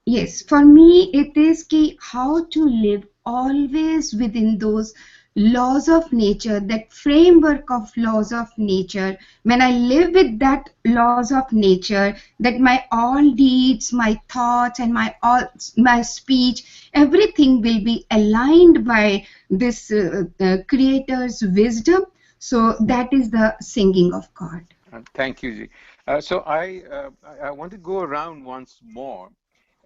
Yes, for me it is ki how to live always within those laws of nature, that framework of laws of nature. When I live with that laws of nature, that my all deeds, my thoughts, and my speech, everything will be aligned by this creator's wisdom. So that is the singing of God. Thank you, Ji. So I want to go around once more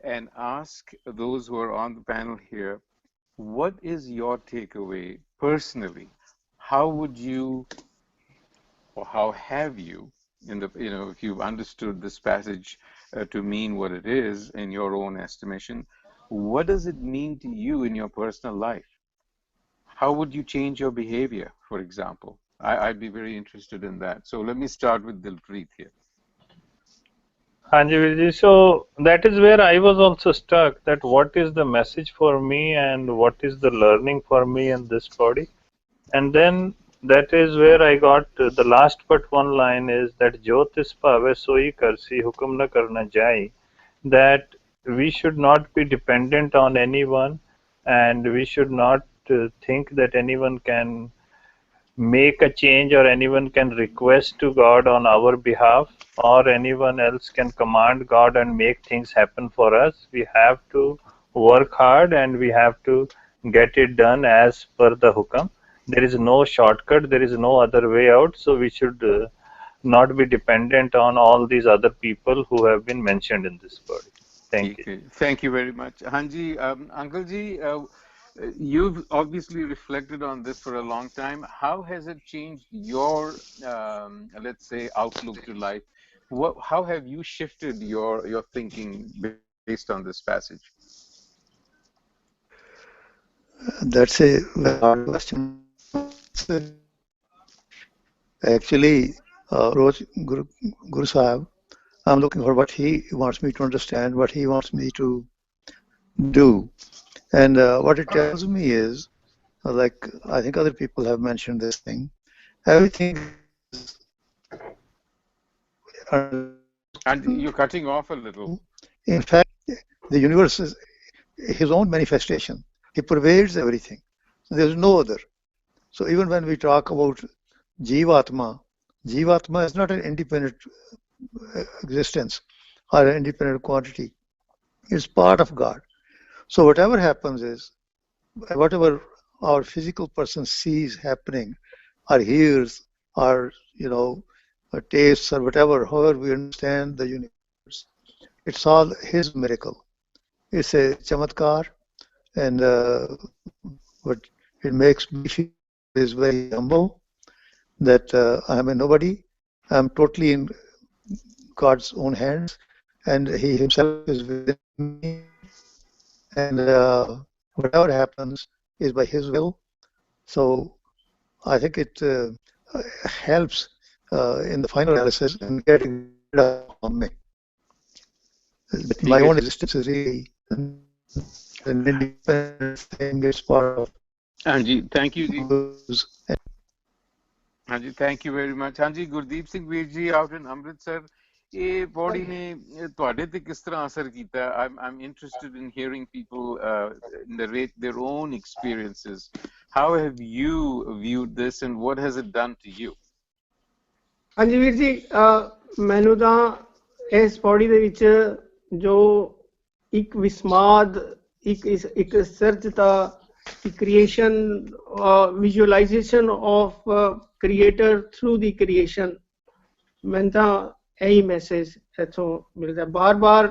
and ask those who are on the panel here, what is your takeaway personally? How would you, or how have you, if you've understood this passage to mean what it is in your own estimation, what does it mean to you in your personal life? How would you change your behavior, for example? I'd be very interested in that. So let me start with Dilpreet here. Hanji Virji, so that is where I was also stuck, that what is the message for me and what is the learning for me in this body. And then that is where I got the last but one line is that Jyotis pave soi karsi hukum na karna jai, that we should not be dependent on anyone and we should not think that anyone can make a change or anyone can request to God on our behalf or anyone else can command God and make things happen for us. We have to work hard and we have to get it done as per the hukam. There is no shortcut, there is no other way out, so we should not be dependent on all these other people who have been mentioned in this body. Thank you. Okay. Thank you very much. Hanji, Uncle Ji, you've obviously reflected on this for a long time. How has it changed your, let's say, outlook to life? How have you shifted your thinking based on this passage? That's a very hard question. Actually, Guru Sahib, I'm looking for what he wants me to understand, what he wants me to do. And what it tells me is, like I think other people have mentioned this thing, everything is... And you're cutting off a little. In fact, the universe is his own manifestation. He pervades everything. There's no other. So even when we talk about Jivatma is not an independent existence or an independent quantity. It's part of God. So whatever happens is, whatever our physical person sees happening, or hears, or or tastes, or whatever, however we understand the universe, it's all His miracle. It's a chamatkar, and what it makes me feel is very humble that I'm a nobody. I'm totally in God's own hands, and He Himself is within me, and whatever happens is by His will. So I think it helps in the final analysis in getting rid of me. But my own existence is really an independent thing. It's part of. Anji, thank you. Anji, thank you very much. Anji, Gurdeep Singh Veer ji out in Amritsar. ਇਹ body ਨੇ ਤੁਹਾਡੇ ਤੇ ਕਿਸ ਤਰ੍ਹਾਂ ਅਸਰ ਕੀਤਾ? I'm interested in hearing people narrate their own experiences. How have you viewed this and what has it done to you? ਹਾਂਜੀ ਵੀਰ ਜੀ, ਮੈਨੂੰ ਤਾਂ ਇਸ ਬੋਡੀ ਦੇ ਵਿੱਚ ਜੋ ਇੱਕ ਵਿਸਮਾਦ, ਇੱਕ ਸਰਜਤਾ, creation, visualization of creator through the creation, ਮੈਨੂੰ ਤਾਂ ਇਹੀ ਮੈਸੇਜ ਇੱਥੋਂ ਮਿਲਦਾ। ਬਾਰ-ਬਾਰ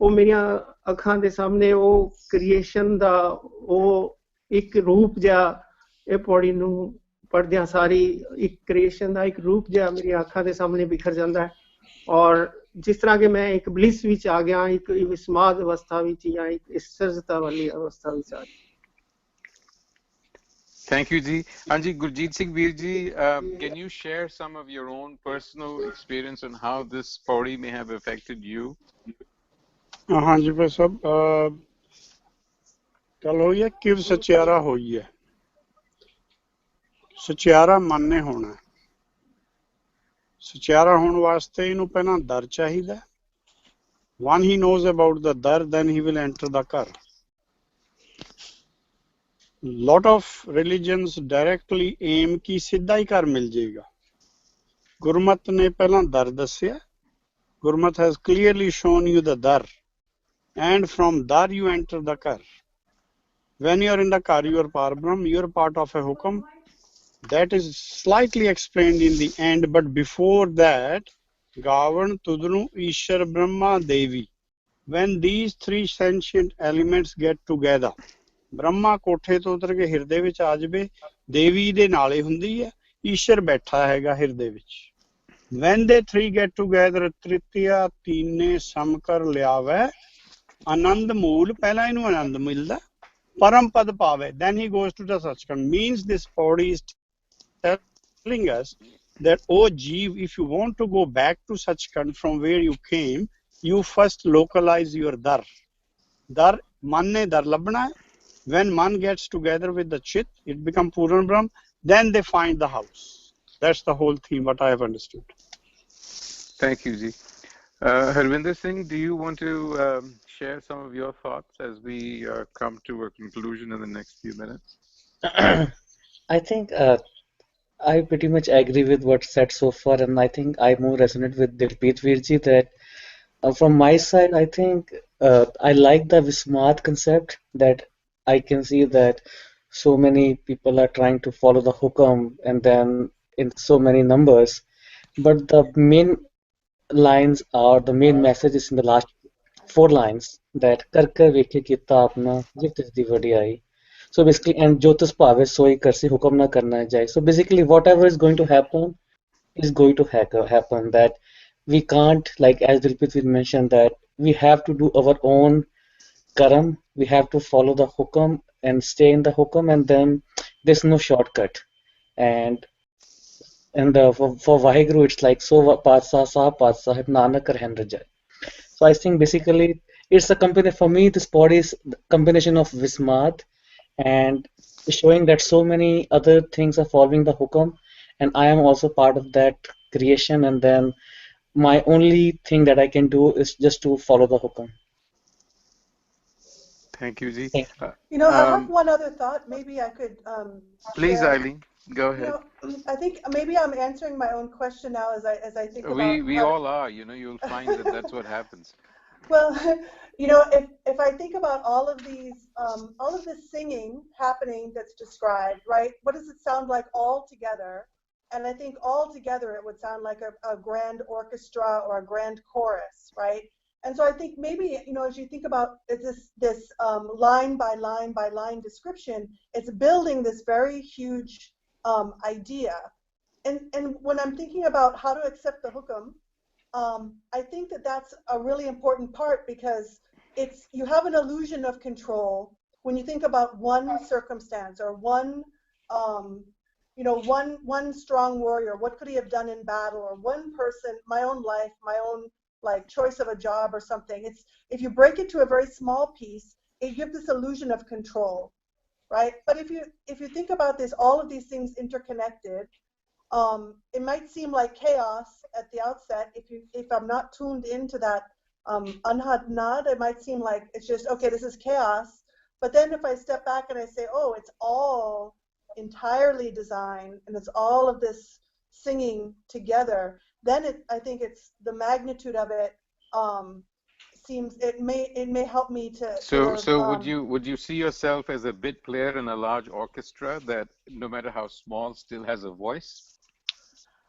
ਉਹ ਮੇਰੀਆਂ ਅੱਖਾਂ ਦੇ ਸਾਹਮਣੇ ਉਹ ਕ੍ਰੀਏਸ਼ਨ ਦਾ ਉਹ ਇੱਕ ਰੂਪ ਜਿਹਾ, ਇਹ ਪੌੜੀ ਨੂੰ ਪੜ੍ਹਦਿਆਂ ਸਾਰੀ ਇੱਕ ਕ੍ਰੀਏਸ਼ਨ ਦਾ ਇੱਕ ਰੂਪ ਜਿਹਾ ਮੇਰੀਆਂ ਅੱਖਾਂ ਦੇ ਸਾਹਮਣੇ ਬਿਖਰ ਜਾਂਦਾ ਹੈ। ਔਰ ਜਿਸ ਤਰ੍ਹਾਂ ਕਿ ਮੈਂ ਇੱਕ ਬਲਿਸ ਵਿੱਚ ਆ ਗਿਆ, ਇੱਕ ਵਿਸਮਾਦ ਅਵਸਥਾ ਵਿੱਚ ਜਾਂ ਇੱਕ ਸਰਜਤਾ ਵਾਲੀ ਅਵਸਥਾ ਵਿੱਚ ਆ ਗਿਆ। Thank you, Ji. Anji, Gurjeet Singh Veer Ji, can you share some of your own personal experience on how this Pauri may have affected you? Hanji bhai sab, kal hoyi hai kiv sachiara hoyi hai. Sachiara manne hona. Sachiara hon vaste inu pehla dar chahida. One he knows about the dar, then he will enter the ghar. Lot of religions directly aim ki ਸਿੱਧਾ ਹੀ ਘਰ ਮਿਲ ਜਾਏਗਾ। ਗੁਰਮਤ ਨੇ ਪਹਿਲਾਂ ਦਰ ਦੱਸਿਆ। Gurmat has clearly shown you the dar, and from dar you enter the ghar. When you are in the ghar, you are Parbrahm, you are part of a hukam. That is slightly explained in the end, but before that, Gavan Tudnu Ishar Brahma Devi. when these three sentient elements get together, Brahma ਕੋਠੇ ਤੋਂ ਉਤਰ ਕੇ ਹਿਰਦੇ ਵਿੱਚ ਆ ਜਾਵੇ, ਦੇਵੀ ਦੇ ਨਾਲੇ ਹੁੰਦੀ ਹੈ, ਈਸ਼ਰ ਬੈਠਾ ਹੈਗਾ ਹਿਰਦੇ ਵਿੱਚ. When they three get together, ਤ੍ਰਿਤੀਆ ਤੀਨੇ ਸਮਕਰ ਲਿਆਵੇ, ਆਨੰਦ ਮੂਲ, ਪਹਿਲਾਂ ਇਹਨੂੰ ਆਨੰਦ ਮਿਲਦਾ, ਪਰਮ ਪਦ ਪਾਵੇ, then he goes to the Sachkhand. Means this body is telling us that, oh Jeev, if you want to go back to Sachkhand from where you came, you first localize your dar. Dar, man ne dar labna hai. When man gets together with the chit, it becomes Purna Brahm, then they find the house. That's the whole theme, what I have understood. Thank you, Ji. Harvinder Singh, do you want to share some of your thoughts as we come to a conclusion in the next few minutes? I think I pretty much agree with what's said so far, and I think I more resonate with Dilpreet Virji that from my side, I think I like the Vismat concept, that I can see that so many people are trying to follow the hukam and then in so many numbers, but the main lines are the main message is in the last 4 lines, that कर कर वेखे किता अपना जित दी वडियाई. So basically, and Jotis Pave soi karsi hukam na karna jai. So basically, whatever is going to happen is going to happen. That we can't, like as Dilpreet mentioned, that we have to do our own karam. We have to follow the hukam and stay in the hukam, and then there's no shortcut. And for Vaheguru, it's like so Patsah Sahib Nanak Rahender Jai. So I think basically it's a combination. For me, this body is the combination of Vismat and showing that so many other things are following the hukam, and I am also part of that creation, and then my only thing that I can do is just to follow the hukam. Thank you, Ji. You know, I have one other thought. Maybe I could please, share. Eileen, go ahead. You know, I think maybe I'm answering my own question now as I think about. We all are. You know, you'll find that that's what happens. Well, you know, if I think about all of this singing happening that's described, right? What does it sound like all together? And I think all together it would sound like a grand orchestra or a grand chorus, right? And so I think maybe, you know, as you think about this line by line by line description, it's building this very huge idea. And when I'm thinking about how to accept the hukam, I think that that's a really important part, because you have an illusion of control when you think about one circumstance or one strong warrior. What could he have done in battle? Or one person, my own life, my own like choice of a job or something. It's if you break it to a very small piece, it gives this illusion of control, right? But if you think about this, all of these things interconnected, it might seem like chaos at the outset. If I'm not tuned into that anhad nad, it might seem like it's just, okay, this is chaos. But then if I step back and I say, oh, it's all entirely designed, and it's all of this singing together, then I think it's the magnitude of it seems it may help me to. So would you see yourself as a bit player in a large orchestra that no matter how small still has a voice?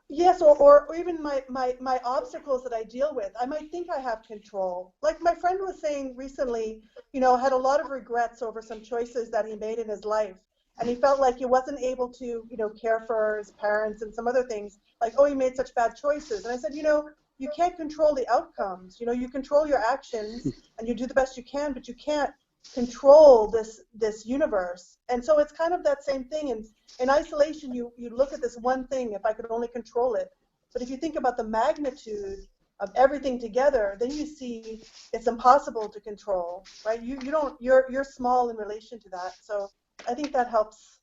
Yes, or even my obstacles that I deal with. I might think I have control. Like my friend was saying recently, you know, had a lot of regrets over some choices that he made in his life. And he felt like he wasn't able to, you know, care for his parents and some other things. Like, oh, he made such bad choices. And I said, you know, you can't control the outcomes. You know, you control your actions and you do the best you can, but you can't control this universe. And so it's kind of that same thing. And in isolation, you look at this one thing, if I could only control it. But if you think about the magnitude of everything together, then you see it's impossible to control, right? You're small in relation to that. So I think that helps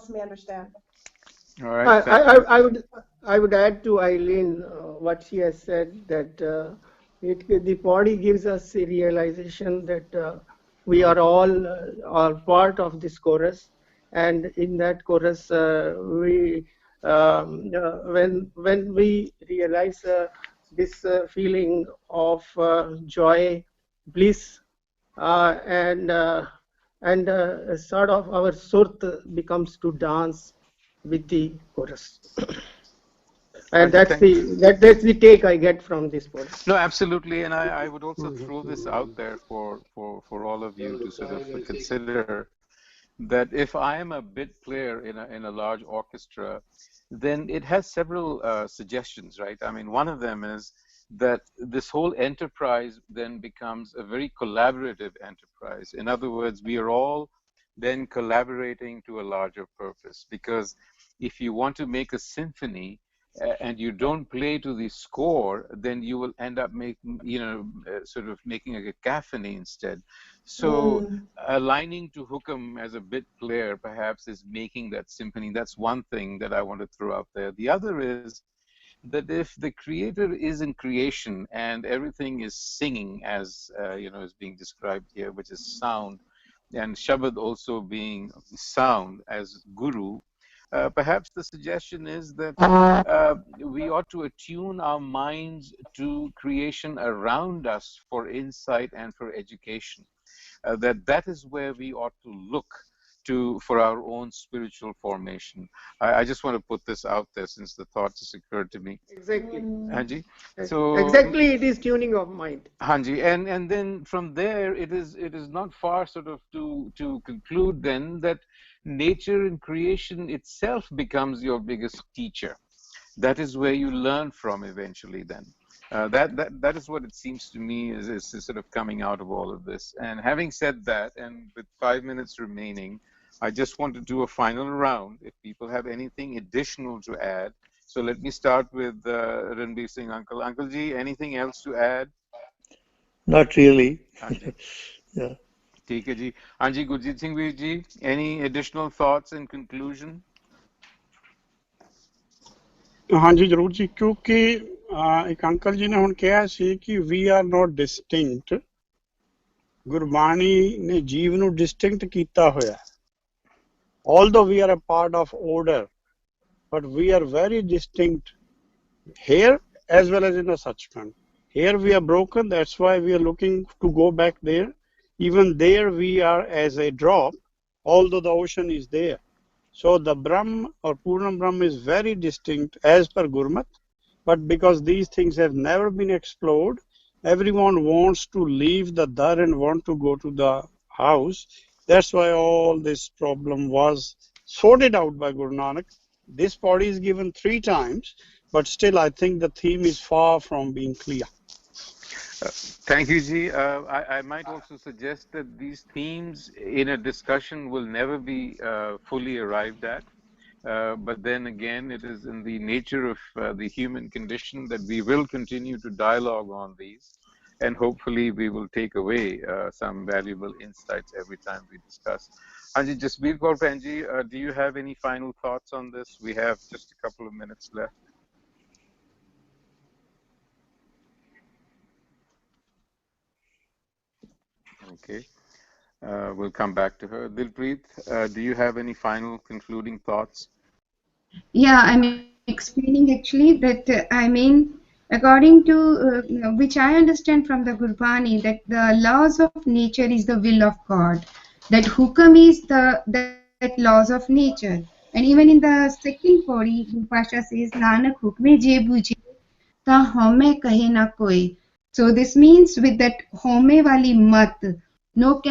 me understand. All right. I would add to Eileen what she has said, that the body gives us a realization that we are all part of this chorus, and in that chorus when we realize this feeling of joy, bliss, and sort of our surt becomes to dance with the chorus. And that's the take I get from this point. No, absolutely, and I would also throw this out there for all of you to sort of consider that if I am a bit player in a large orchestra, then it has several suggestions, right? I mean, one of them is that this whole enterprise then becomes a very collaborative enterprise. In other words, we are all then collaborating to a larger purpose, because if you want to make a symphony and you don't play to the score, then you will end up making, sort of making a cacophony instead. So aligning to Hukam as a bit player perhaps is making that symphony. That's one thing that I want to throw out there. The other is that if the creator is in creation and everything is singing, as is being described here, which is sound, and Shabad also being sound as guru, perhaps the suggestion is that we ought to attune our minds to creation around us for insight and for education. That is where we ought to look for our own spiritual formation. I just want to put this out there since the thought just occurred to me. Exactly. Hanji? So exactly, it is tuning of mind. Hanji, and then from there it is not far sort of to conclude then that nature and creation itself becomes your biggest teacher. That is where you learn from eventually then. That is what it seems to me is sort of coming out of all of this. And having said that, and with 5 minutes remaining, I just want to do a final round if people have anything additional to add. So let me start with Ranbir Singh Uncle. Uncle Ji, anything else to add? Not really. Yeah. ठीक है जी. Anji Gurjit Singh Veer ji, any additional thoughts in conclusion? हाँ जी जरूर जी, क्योंकि एक uncle जी ने ਹੁਣ ਕਿਹਾ ਸੀ ਕਿ we are not distinct. Gurbani ਨੇ ਜੀਵ ਨੂੰ distinct ਕੀਤਾ ਹੋਇਆ. Although we are a part of order, but we are very distinct here as well as in the Sachkhand. Here we are broken, that's why we are looking to go back there. Even there we are as a drop, although the ocean is there. So the Brahm or Purnam Brahm is very distinct as per Gurmat, but because these things have never been explored, everyone wants to leave the dar and want to go to the house. That's why all this problem was sorted out by Guru Nanak. This body is given 3 times, but still I think the theme is far from being clear. Thank you, Ji. I might also suggest that these themes in a discussion will never be fully arrived at. But then again, it is in the nature of the human condition that we will continue to dialogue on these. And hopefully we will take away some valuable insights every time we discuss. Anji, Jasbir Kaur Panji, do you have any final thoughts on this? We have just a couple of minutes left. Okay, we'll come back to her. Dilpreet, do you have any final concluding thoughts? Yeah, I'm explaining actually that according to which I understand from the Gurbani, that the laws of nature is the will of God. That hukam is that laws of nature. And even in the second Pauri, Pasha says, Nanak hukme je bujhe ta home kahe na koi. So this means with that home wali mat, no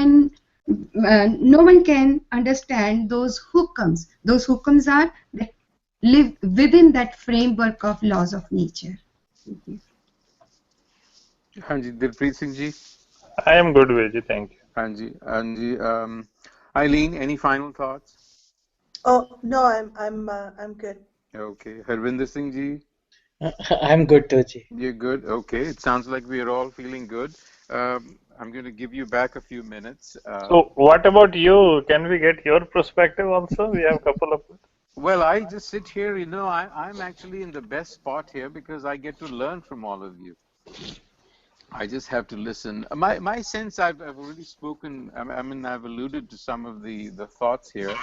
one can understand those hukams. Those hukams are that live within that framework of laws of nature. Thank you. Hanji, Dilpreet Singh Ji? I am good, Veji, thank you. Hanji, Eileen, any final thoughts? Oh no, I'm good. Okay, Harvinder Singh Ji? I'm good too, Ji. You're good? Okay, it sounds like we are all feeling good. I'm going to give you back a few minutes. So what about you? Can we get your perspective also? We have a couple of minutes. Well, I just sit here, I'm actually in the best spot here because I get to learn from all of you. I just have to listen. My sense, I've already spoken, I've alluded to some of the thoughts here.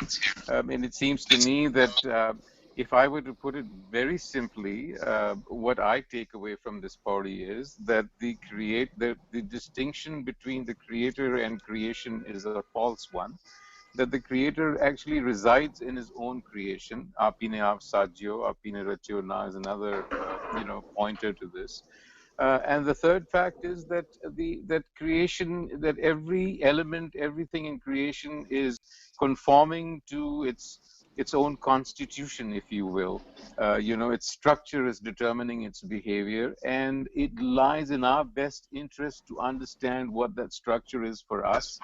And it seems to me that if I were to put it very simply, what I take away from this party is that the distinction between the creator and creation is a false one. that the creator actually resides in his own creation. Apine aap sajyo, apine rachyo na is another, pointer to this. And the third fact is that that creation, that every element, everything in creation is conforming to its own constitution, if you will. Its structure is determining its behavior, and it lies in our best interest to understand what that structure is for us.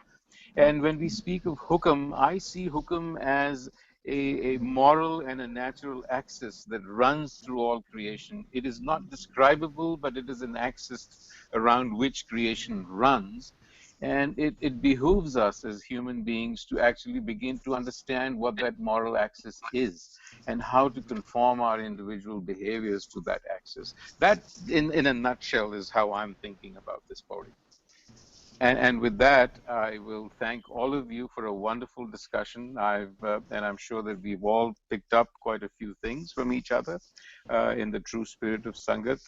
And when we speak of hukum, I see hukum as a moral and a natural axis that runs through all creation. It is not describable, but it is an axis around which creation runs. And it behooves us as human beings to actually begin to understand what that moral axis is and how to conform our individual behaviors to that axis. That, in a nutshell, is how I'm thinking about this, Pauri. And with that, I will thank all of you for a wonderful discussion. And I'm sure that we've all picked up quite a few things from each other in the true spirit of Sangat.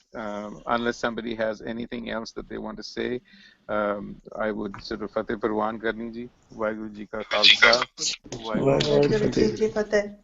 Unless somebody has anything else that they want to say, I would sort of Fateh Parwan Karni ji, Waheguru Ji Ka Khalsa, Waheguru Ji Ki Waheguru Fateh. Ji Ki Fateh.